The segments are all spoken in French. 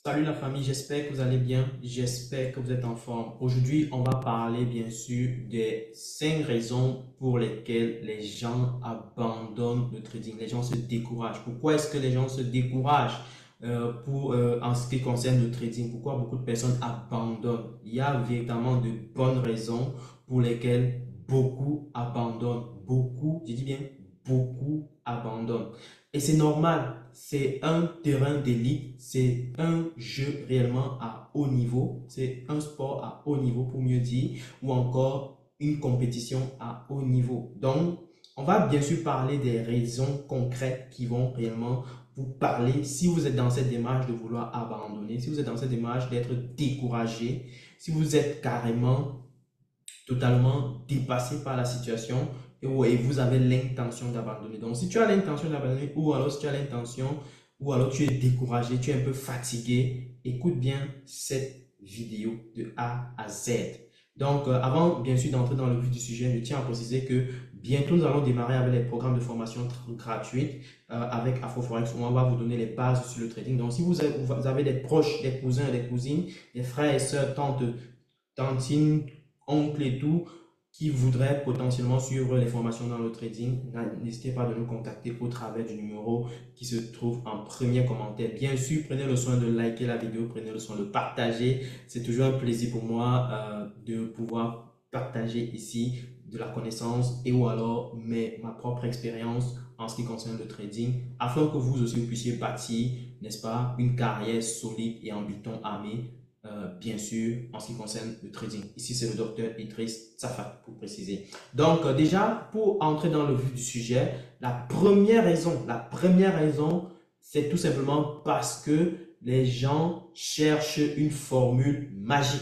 Salut la famille, j'espère que vous allez bien, j'espère que vous êtes en forme. Aujourd'hui, on va parler bien sûr des 5 raisons pour lesquelles les gens abandonnent le trading, les gens se découragent. Pourquoi est-ce que les gens se découragent en ce qui concerne le trading? Pourquoi beaucoup de personnes abandonnent? Il y a véritablement de bonnes raisons pour lesquelles beaucoup abandonnent. Beaucoup, je dis bien beaucoup abandonnent. Et c'est normal, c'est un terrain d'élite, c'est un jeu réellement à haut niveau, c'est un sport à haut niveau pour mieux dire, ou encore une compétition à haut niveau. Donc, on va bien sûr parler des raisons concrètes qui vont réellement vous parler si vous êtes dans cette démarche de vouloir abandonner, si vous êtes dans cette démarche d'être découragé, si vous êtes carrément totalement dépassé par la situation et vous avez l'intention d'abandonner. Donc, si tu as l'intention d'abandonner ou alors si tu as l'intention ou alors tu es découragé, tu es un peu fatigué, écoute bien cette vidéo de A à Z. Donc, avant bien sûr d'entrer dans le vif du sujet, je tiens à préciser que bientôt nous allons démarrer avec les programmes de formation gratuits avec AfroForex où on va vous donner les bases sur le trading. Donc, si vous avez des proches, des cousins et des cousines, des frères et sœurs, tantes, tantines, oncles et tout, qui voudraient potentiellement suivre les formations dans le trading, n'hésitez pas de nous contacter au travers du numéro qui se trouve en premier commentaire. Bien sûr, prenez le soin de liker la vidéo, prenez le soin de partager. C'est toujours un plaisir pour moi de pouvoir partager ici de la connaissance et ou alors ma propre expérience en ce qui concerne le trading, afin que vous aussi vous puissiez bâtir, n'est-ce pas, une carrière solide et en béton armé bien sûr, en ce qui concerne le trading. Ici, c'est le docteur Idriss Safat pour préciser. Donc, déjà, pour entrer dans le vif du sujet, la première raison, c'est tout simplement parce que les gens cherchent une formule magique.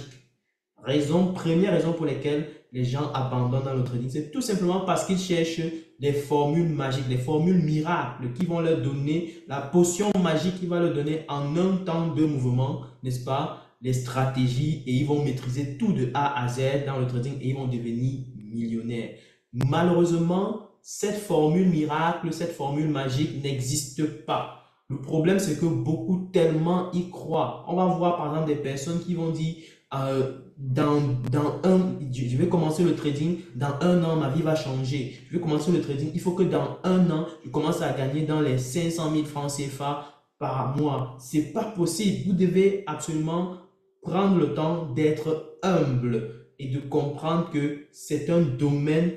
Première raison pour laquelle les gens abandonnent dans le trading, c'est tout simplement parce qu'ils cherchent des formules magiques, des formules miracles qui vont leur donner la potion magique qui va leur donner en un temps de mouvement, n'est-ce pas, les stratégies et ils vont maîtriser tout de A à Z dans le trading et ils vont devenir millionnaires. Malheureusement, cette formule miracle, cette formule magique n'existe pas. Le problème, c'est que beaucoup tellement y croient. On va voir par exemple des personnes qui vont dire je vais commencer le trading, dans un an, ma vie va changer. Je vais commencer le trading, il faut que dans un an, je commence à gagner dans les 500 000 francs CFA par mois. C'est pas possible. Vous devez absolument prendre le temps d'être humble et de comprendre que c'est un domaine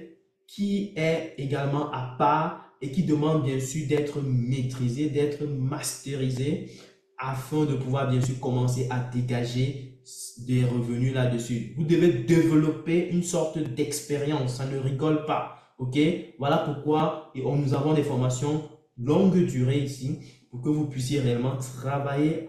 qui est également à part et qui demande bien sûr d'être maîtrisé, d'être masterisé afin de pouvoir bien sûr commencer à dégager des revenus là-dessus. Vous devez développer une sorte d'expérience, ça ne rigole pas. Ok? Voilà pourquoi nous avons des formations longue durée ici pour que vous puissiez réellement travailler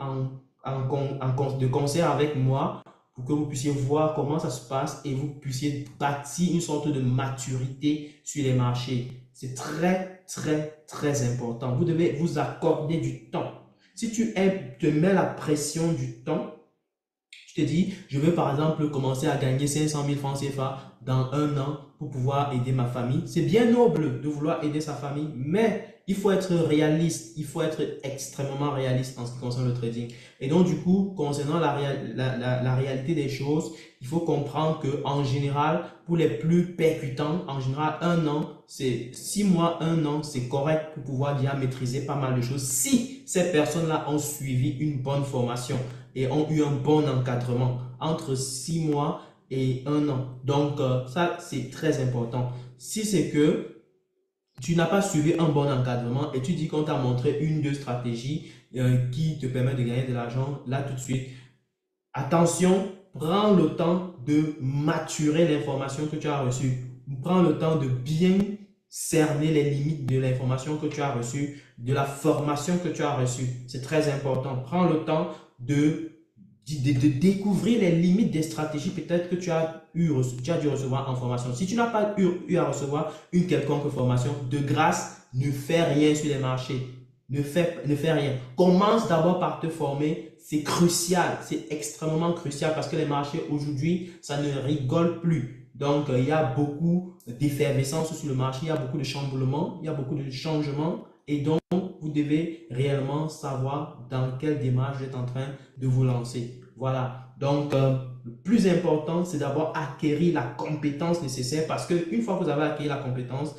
de concert avec moi pour que vous puissiez voir comment ça se passe et vous puissiez bâtir une sorte de maturité sur les marchés. C'est très, très, très important. Vous devez vous accorder du temps. Si tu te mets la pression du temps, tu te dis, je veux par exemple commencer à gagner 500 000 francs CFA dans un an pour pouvoir aider ma famille. C'est bien noble de vouloir aider sa famille, mais il faut être réaliste. Il faut être extrêmement réaliste en ce qui concerne le trading. Et donc, du coup, concernant la réalité des choses, il faut comprendre que en général, pour les plus percutants, en général, un an, c'est 6 mois, un an, c'est correct pour pouvoir déjà maîtriser pas mal de choses si ces personnes-là ont suivi une bonne formation et ont eu un bon encadrement entre 6 mois et un an. Donc, ça, c'est très important. Si c'est que tu n'as pas suivi un bon encadrement et tu dis qu'on t'a montré une, deux stratégies qui te permettent de gagner de l'argent, là tout de suite, attention, prends le temps de maturer l'information que tu as reçue. Prends le temps de bien cerner les limites de l'information que tu as reçue, de la formation que tu as reçue. C'est très important. Prends le temps de découvrir les limites des stratégies peut-être que tu as dû recevoir en formation. Si tu n'as pas eu à recevoir une quelconque formation, de grâce, ne fais rien sur les marchés. Ne fais rien. Commence d'abord par te former. C'est crucial. C'est extrêmement crucial parce que les marchés aujourd'hui, ça ne rigole plus. Donc, il y a beaucoup d'effervescence sur le marché. Il y a beaucoup de chamboulements. Il y a beaucoup de changements. Et donc, vous devez réellement savoir dans quelle démarche vous êtes en train de vous lancer. Voilà. Donc, le plus important, c'est d'abord acquérir la compétence nécessaire parce qu'une fois que vous avez acquis la compétence,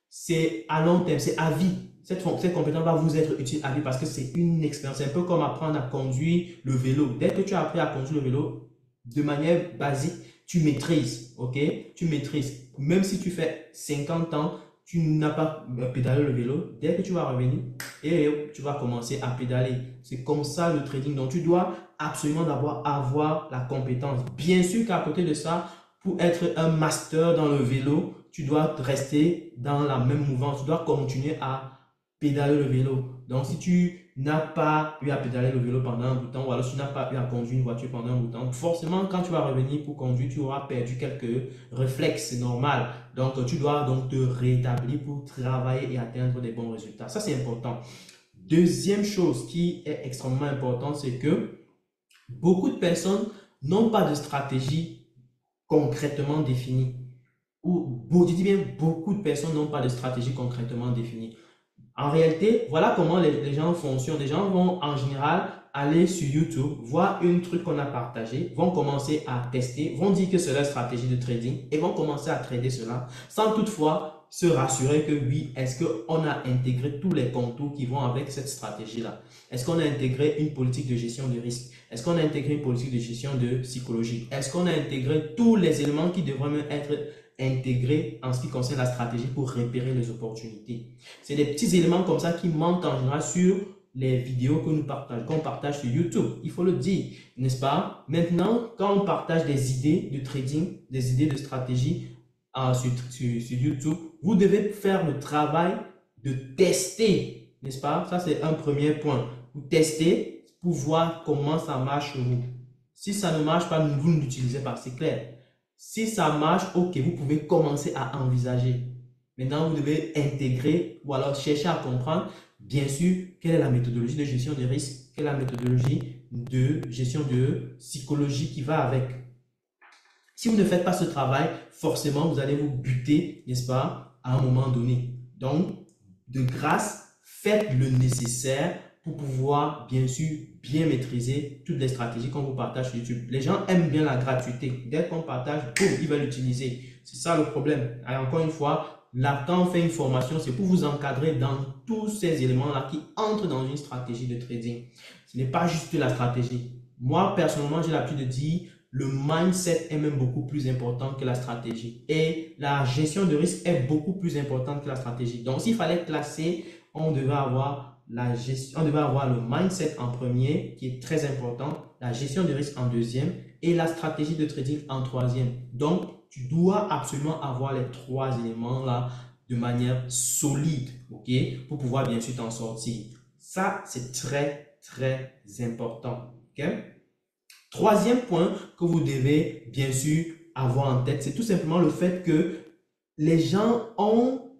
c'est à long terme, c'est à vie. Cette compétence va vous être utile à vie parce que c'est une expérience. C'est un peu comme apprendre à conduire le vélo. Dès que tu as appris à conduire le vélo, de manière basique, tu maîtrises, ok? Tu maîtrises. Même si tu fais 50 ans, tu n'as pas pédalé le vélo, dès que tu vas revenir, et tu vas commencer à pédaler. C'est comme ça le trading. Donc, tu dois absolument d'abord avoir la compétence. Bien sûr qu'à côté de ça, pour être un master dans le vélo, tu dois rester dans la même mouvance. Tu dois continuer à pédaler le vélo. Donc, si tu n'as pas eu à pédaler le vélo pendant un bout de temps, ou alors si tu n'as pas eu à conduire une voiture pendant un bout de temps, forcément, quand tu vas revenir pour conduire, tu auras perdu quelques réflexes, c'est normal. Donc, tu dois donc te rétablir pour travailler et atteindre des bons résultats. Ça, c'est important. Deuxième chose qui est extrêmement importante, c'est que beaucoup de personnes n'ont pas de stratégie concrètement définie. Ou, je dis bien, beaucoup de personnes n'ont pas de stratégie concrètement définie. En réalité, voilà comment les gens fonctionnent. Les gens vont en général aller sur YouTube, voir un truc qu'on a partagé, vont commencer à tester, vont dire que c'est leur stratégie de trading et vont commencer à trader cela sans toutefois se rassurer que oui, est-ce qu'on a intégré tous les contours qui vont avec cette stratégie-là? Est-ce qu'on a intégré une politique de gestion de risque? Est-ce qu'on a intégré une politique de gestion de psychologie? Est-ce qu'on a intégré tous les éléments qui devraient même être intégrés en ce qui concerne la stratégie pour repérer les opportunités? C'est des petits éléments comme ça qui manquent en général sur les vidéos que nous partageons, qu'on partage sur YouTube. Il faut le dire, n'est-ce pas? Maintenant, quand on partage des idées de trading, des idées de stratégie sur YouTube, vous devez faire le travail de tester, n'est-ce pas? Ça, c'est un premier point. Vous testez pour voir comment ça marche chez vous. Si ça ne marche pas, vous ne l'utilisez pas, c'est clair. Si ça marche, ok, vous pouvez commencer à envisager. Maintenant, vous devez intégrer ou alors chercher à comprendre, bien sûr, quelle est la méthodologie de gestion des risques, quelle est la méthodologie de gestion de psychologie qui va avec. Si vous ne faites pas ce travail, forcément, vous allez vous buter, n'est-ce pas, à un moment donné. Donc, de grâce, faites le nécessaire pour pouvoir, bien sûr, bien maîtriser toutes les stratégies qu'on vous partage sur YouTube. Les gens aiment bien la gratuité. Dès qu'on partage, boum, ils veulent l'utiliser. C'est ça le problème. Alors, encore une fois, là, quand on fait une formation, c'est pour vous encadrer dans tous ces éléments-là qui entrent dans une stratégie de trading. Ce n'est pas juste la stratégie. Moi, personnellement, j'ai l'habitude de dire, le mindset est même beaucoup plus important que la stratégie. Et la gestion de risque est beaucoup plus importante que la stratégie. Donc, s'il fallait classer, on devait avoir le mindset en premier, qui est très important, la gestion de risque en deuxième et la stratégie de trading en troisième. Donc, tu dois absolument avoir les trois éléments là de manière solide, ok, pour pouvoir bien sûr t'en sortir. Ça, c'est très, très important, ok. Troisième point que vous devez bien sûr avoir en tête, c'est tout simplement le fait que les gens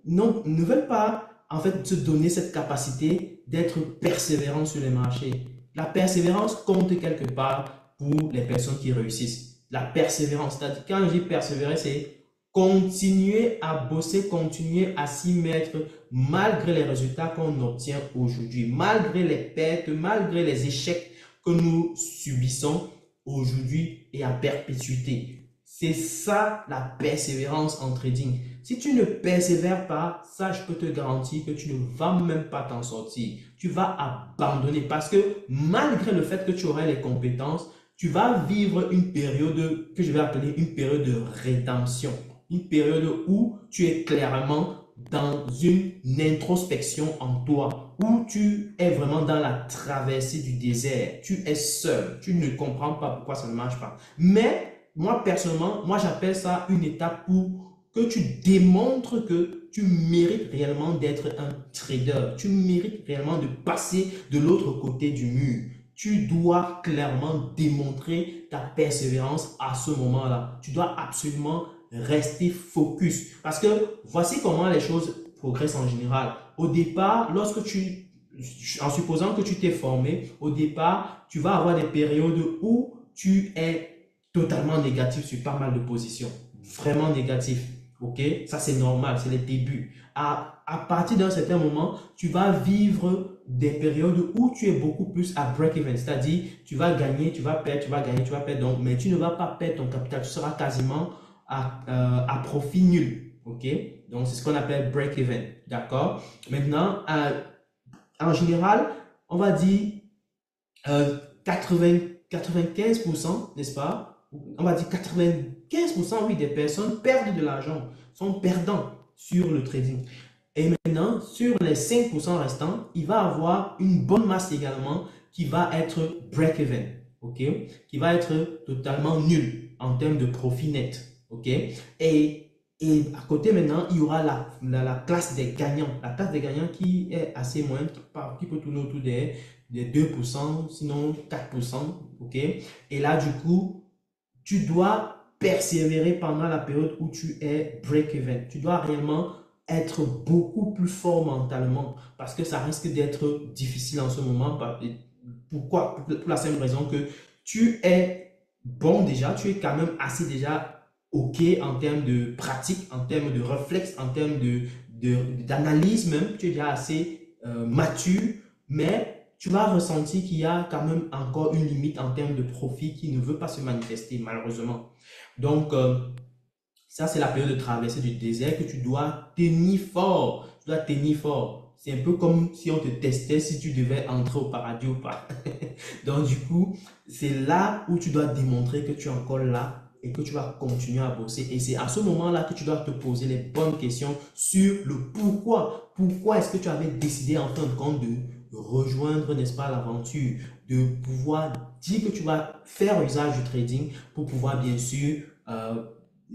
ne veulent pas en fait se donner cette capacité d'être persévérant sur les marchés. La persévérance compte quelque part pour les personnes qui réussissent. La persévérance, c'est-à-dire quand je dis persévérer, c'est continuer à bosser, continuer à s'y mettre malgré les résultats qu'on obtient aujourd'hui, malgré les pertes, malgré les échecs que nous subissons aujourd'hui et à perpétuité. C'est ça la persévérance en trading. Si tu ne persévères pas, ça je peux te garantir que tu ne vas même pas t'en sortir. Tu vas abandonner parce que malgré le fait que tu aurais les compétences, tu vas vivre une période que je vais appeler une période de rédemption. Une période où tu es clairement dans une introspection en toi, où tu es vraiment dans la traversée du désert. Tu es seul, tu ne comprends pas pourquoi ça ne marche pas. Mais moi, personnellement, moi j'appelle ça une étape pour que tu démontres que tu mérites réellement d'être un trader. Tu mérites réellement de passer de l'autre côté du mur. Tu dois clairement démontrer ta persévérance à ce moment-là. Tu dois absolument rester focus. Parce que voici comment les choses progressent en général. Au départ, en supposant que tu t'es formé, au départ, tu vas avoir des périodes où tu es totalement négatif sur pas mal de positions. Vraiment négatif. Ok? Ça, c'est normal, c'est les débuts. À à partir d'un certain moment, tu vas vivre des périodes où tu es beaucoup plus à break-even, c'est-à-dire tu vas gagner, tu vas perdre, tu vas gagner, tu vas perdre, donc, mais tu ne vas pas perdre ton capital, tu seras quasiment à profit nul. Ok? Donc, c'est ce qu'on appelle break-even. D'accord? Maintenant, en général, on va dire 80, 95%, n'est-ce pas? On va dire 95%, oui, des personnes perdent de l'argent, sont perdants sur le trading. Et maintenant, sur les 5% restants, il va avoir une bonne masse également qui va être break-even, ok? Qui va être totalement nul en termes de profit net, ok? Et à côté maintenant, il y aura la classe des gagnants. La classe des gagnants qui est assez moindre, qui peut tourner autour des 2%, sinon 4%, ok? Et là, du coup, tu dois persévérer pendant la période où tu es break-even. Tu dois réellement être beaucoup plus fort mentalement parce que ça risque d'être difficile en ce moment. Pourquoi? Pour la simple raison que tu es bon déjà, tu es quand même assez déjà OK en termes de pratique, en termes de réflexe, en termes d'analyse même. Tu es déjà assez mature, mais tu vas ressentir qu'il y a quand même encore une limite en termes de profit qui ne veut pas se manifester malheureusement. Donc, ça, c'est la période de traversée du désert que tu dois tenir fort. Tu dois tenir fort. C'est un peu comme si on te testait si tu devais entrer au paradis ou pas. Donc, du coup, c'est là où tu dois démontrer que tu es encore là et que tu vas continuer à bosser. Et c'est à ce moment-là que tu dois te poser les bonnes questions sur le pourquoi. Pourquoi est-ce que tu avais décidé en fin de compte de rejoindre, n'est-ce pas, l'aventure, de pouvoir dire que tu vas faire usage du trading pour pouvoir, bien sûr,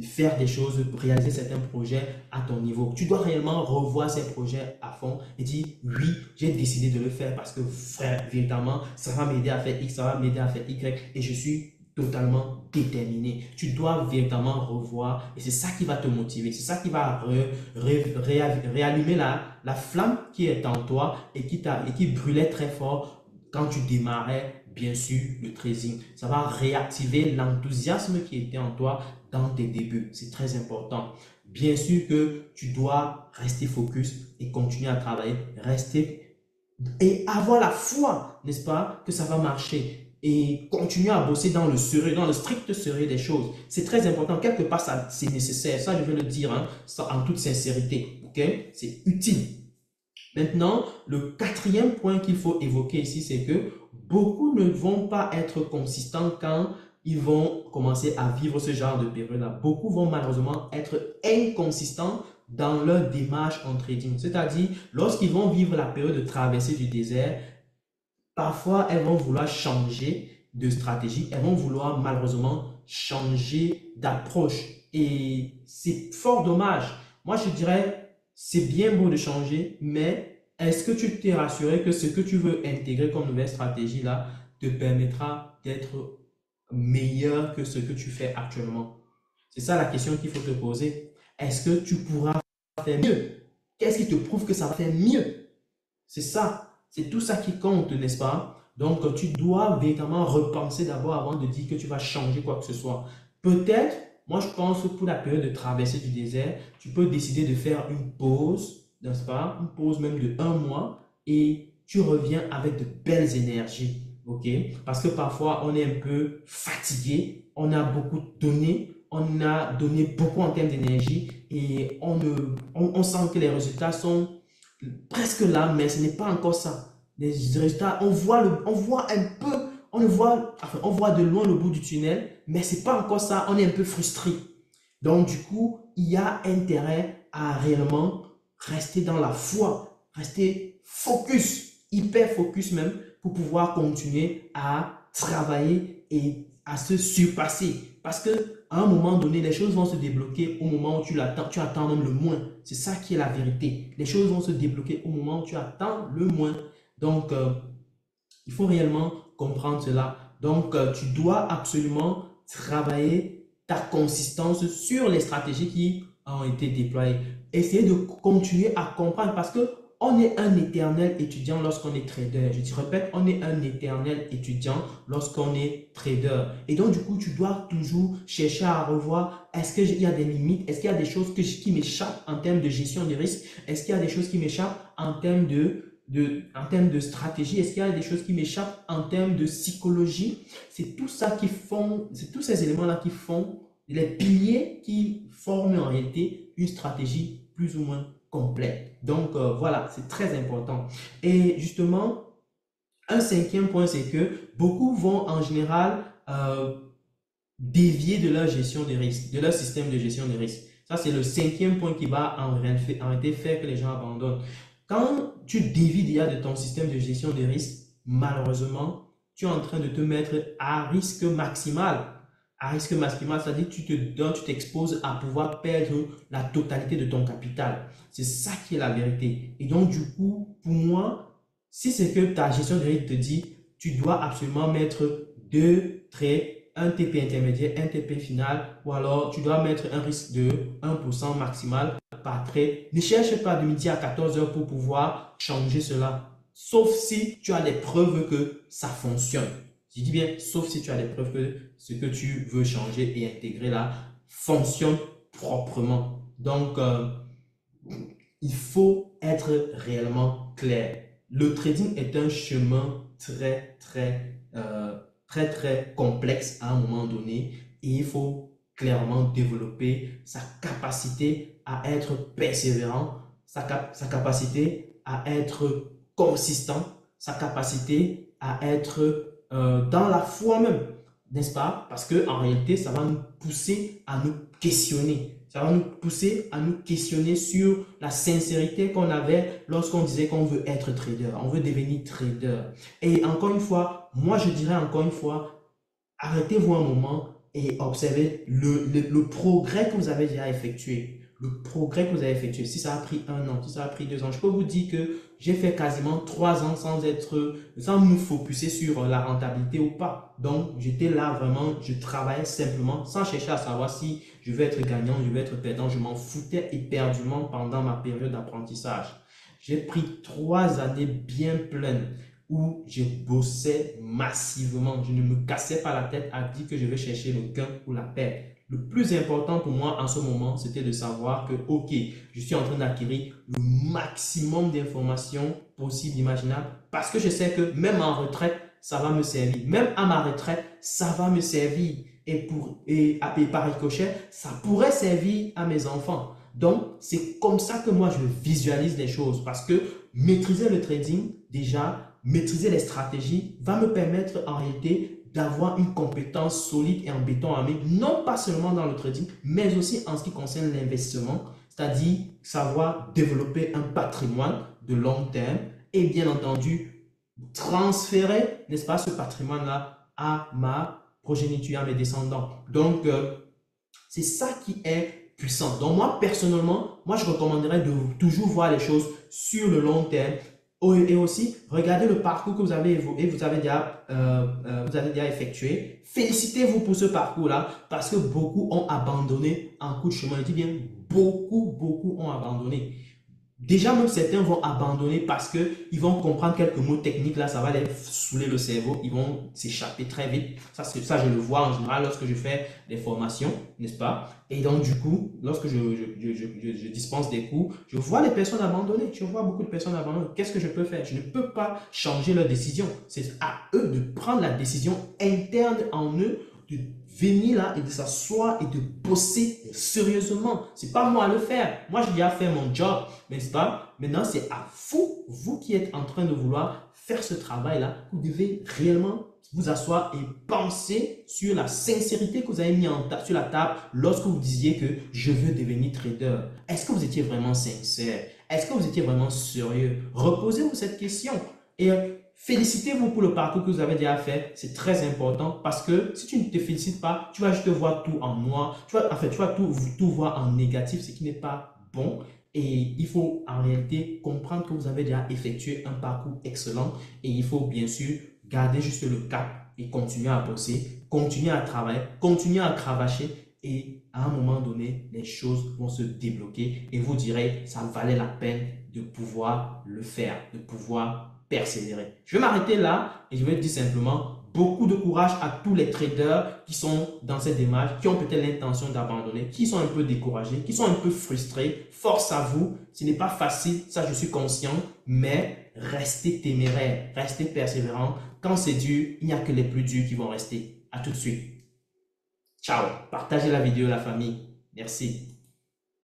faire des choses, réaliser certains projets à ton niveau. Tu dois réellement revoir ces projets à fond et dire oui, j'ai décidé de le faire parce que frère, véritablement, ça va m'aider à faire X, ça va m'aider à faire Y et je suis totalement déterminé. Tu dois véritablement revoir et c'est ça qui va te motiver, c'est ça qui va réallumer la flamme qui est en toi et qui brûlait très fort quand tu démarrais, bien sûr, le trading. Ça va réactiver l'enthousiasme qui était en toi dans tes débuts. C'est très important. Bien sûr que tu dois rester focus et continuer à travailler, rester et avoir la foi, n'est-ce pas, que ça va marcher et continuer à bosser dans le sérieux, dans le strict sérieux des choses. C'est très important. Quelque part, ça, c'est nécessaire. Ça, je vais le dire hein, ça, en toute sincérité. Ok? C'est utile. Maintenant, le quatrième point qu'il faut évoquer ici, c'est que beaucoup ne vont pas être consistants quand ils vont commencer à vivre ce genre de période-là. Beaucoup vont malheureusement être inconsistants dans leur démarche en trading. C'est-à-dire, lorsqu'ils vont vivre la période de traversée du désert, parfois elles vont vouloir changer de stratégie, elles vont vouloir malheureusement changer d'approche. Et c'est fort dommage. Moi, je dirais, c'est bien beau de changer, mais est-ce que tu t'es rassuré que ce que tu veux intégrer comme nouvelle stratégie là te permettra d'être meilleur que ce que tu fais actuellement? C'est ça la question qu'il faut te poser. Est-ce que tu pourras faire mieux? Qu'est-ce qui te prouve que ça va faire mieux? C'est ça. C'est tout ça qui compte, n'est-ce pas? Donc, tu dois véritablement repenser d'abord avant de dire que tu vas changer quoi que ce soit. Peut-être, moi je pense que pour la période de traversée du désert, tu peux décider de faire une pause, n'est-ce pas? Une pause même de 1 mois et tu reviens avec de belles énergies. OK? Parce que parfois, on est un peu fatigué, on a beaucoup donné, on a donné beaucoup en termes d'énergie et on sent que les résultats sont presque là, mais ce n'est pas encore ça. Les résultats, on voit un peu, on voit de loin le bout du tunnel, mais c'est pas encore ça, on est un peu frustré. Donc, du coup, il y a intérêt à réellement rester dans la foi, rester focus, hyper focus même, pour pouvoir continuer à travailler et à se surpasser. Parce que à un moment donné, les choses vont se débloquer au moment où tu attends même le moins. C'est ça qui est la vérité. Les choses vont se débloquer au moment où tu attends le moins. Donc, il faut réellement comprendre cela. Donc, tu dois absolument travailler ta consistance sur les stratégies qui ont été déployées. Essayer de continuer à comprendre parce que on est un éternel étudiant lorsqu'on est trader. Je te répète, on est un éternel étudiant lorsqu'on est trader. Et donc, du coup, tu dois toujours chercher à revoir, est-ce qu'il y a des limites? Est-ce qu'il y a des choses qui m'échappent en termes de gestion des risques? Est-ce qu'il y a des choses qui m'échappent en termes de stratégie? Est-ce qu'il y a des choses qui m'échappent en termes de psychologie? C'est tout ça qui font, c'est tous ces éléments-là qui font les piliers qui forment en réalité une stratégie plus ou moins complète. Donc voilà, c'est très important. Et justement, un cinquième point, c'est que beaucoup vont en général dévier de leur gestion des risques, de leur système de gestion des risques. Ça, c'est le cinquième point qui va en réalité faire que les gens abandonnent. Quand tu dévies déjà de ton système de gestion des risques, malheureusement, tu es en train de te mettre à risque maximal. À risque maximal, c'est-à-dire que tu te donnes, tu t'exposes à pouvoir perdre la totalité de ton capital. C'est ça qui est la vérité. Et donc, du coup, pour moi, si c'est que ta gestion de risque te dit, tu dois absolument mettre deux traits, un TP intermédiaire, un TP final, ou alors tu dois mettre un risque de 1% maximal par trait. Ne cherche pas de midi à 14 heures pour pouvoir changer cela. Sauf si tu as des preuves que ça fonctionne. Je dis bien, sauf si tu as des preuves que ce que tu veux changer et intégrer là fonctionne proprement. Donc, il faut être réellement clair. Le trading est un chemin très complexe à un moment donné et il faut clairement développer sa capacité à être persévérant, sa capacité à être consistant, sa capacité à être dans la foi même, n'est-ce pas? Parce que en réalité, ça va nous pousser à nous questionner. Ça va nous pousser à nous questionner sur la sincérité qu'on avait lorsqu'on disait qu'on veut être trader, on veut devenir trader. Et encore une fois, moi je dirais encore une fois, arrêtez-vous un moment et observez le progrès que vous avez déjà effectué. Le progrès que vous avez effectué. Si ça a pris 1 an, si ça a pris 2 ans, je peux vous dire que j'ai fait quasiment 3 ans sans me focuser sur la rentabilité ou pas. Donc, j'étais là vraiment, je travaillais simplement sans chercher à savoir si je vais être gagnant, je vais être perdant. Je m'en foutais éperdument pendant ma période d'apprentissage. J'ai pris 3 années bien pleines où je bossais massivement. Je ne me cassais pas la tête à dire que je vais chercher le gain ou la perte. Le plus important pour moi en ce moment, c'était de savoir que, ok, je suis en train d'acquérir le maximum d'informations possibles, imaginables, parce que je sais que même en retraite, ça va me servir. Même à ma retraite, ça va me servir. Et par ricochet, ça pourrait servir à mes enfants. Donc, c'est comme ça que moi, je visualise les choses. Parce que maîtriser le trading, déjà, maîtriser les stratégies, va me permettre en réalité d'avoir une compétence solide et en béton armé, non pas seulement dans le trading, mais aussi en ce qui concerne l'investissement, c'est-à-dire savoir développer un patrimoine de long terme et bien entendu transférer, n'est-ce pas, ce patrimoine-là à ma progéniture, à mes descendants. Donc, c'est ça qui est puissant. Donc, moi, personnellement, moi, je recommanderais de toujours voir les choses sur le long terme. Et aussi, regardez le parcours que vous avez déjà effectué. Félicitez-vous pour ce parcours-là parce que beaucoup ont abandonné en coup de chemin. Je dis bien, beaucoup ont abandonné. Déjà, même certains vont abandonner parce qu'ils vont comprendre quelques mots techniques, là, ça va les saouler le cerveau, ils vont s'échapper très vite. Ça, je le vois en général lorsque je fais des formations, n'est-ce pas? Et donc, du coup, lorsque je dispense des cours, je vois les personnes abandonner, je vois beaucoup de personnes abandonner. Qu'est-ce que je peux faire? Je ne peux pas changer leur décision. C'est à eux de prendre la décision interne en eux, de venir là et de s'asseoir et de bosser sérieusement. C'est pas moi à le faire. Moi, j'ai déjà fait mon job, n'est-ce pas? Maintenant, c'est à vous, vous qui êtes en train de vouloir faire ce travail-là, vous devez réellement vous asseoir et penser sur la sincérité que vous avez mis sur la table lorsque vous disiez que je veux devenir trader. Est-ce que vous étiez vraiment sincère? Est-ce que vous étiez vraiment sérieux? Reposez-vous cette question et félicitez-vous pour le parcours que vous avez déjà fait. C'est très important parce que si tu ne te félicites pas, tu vas juste voir tout en noir. Tu vas tout voir en négatif, ce qui n'est pas bon. Et il faut en réalité comprendre que vous avez déjà effectué un parcours excellent et il faut bien sûr garder juste le cap et continuer à bosser, continuer à travailler, continuer à cravacher et à un moment donné, les choses vont se débloquer et vous direz, ça valait la peine de pouvoir le faire, de pouvoir persévérer. Je vais m'arrêter là et je vais dire simplement beaucoup de courage à tous les traders qui sont dans cette démarche, qui ont peut-être l'intention d'abandonner, qui sont un peu découragés, qui sont un peu frustrés. Force à vous, ce n'est pas facile, ça je suis conscient, mais restez téméraire, restez persévérant. Quand c'est dur, il n'y a que les plus durs qui vont rester. À tout de suite. Ciao. Partagez la vidéo, la famille. Merci.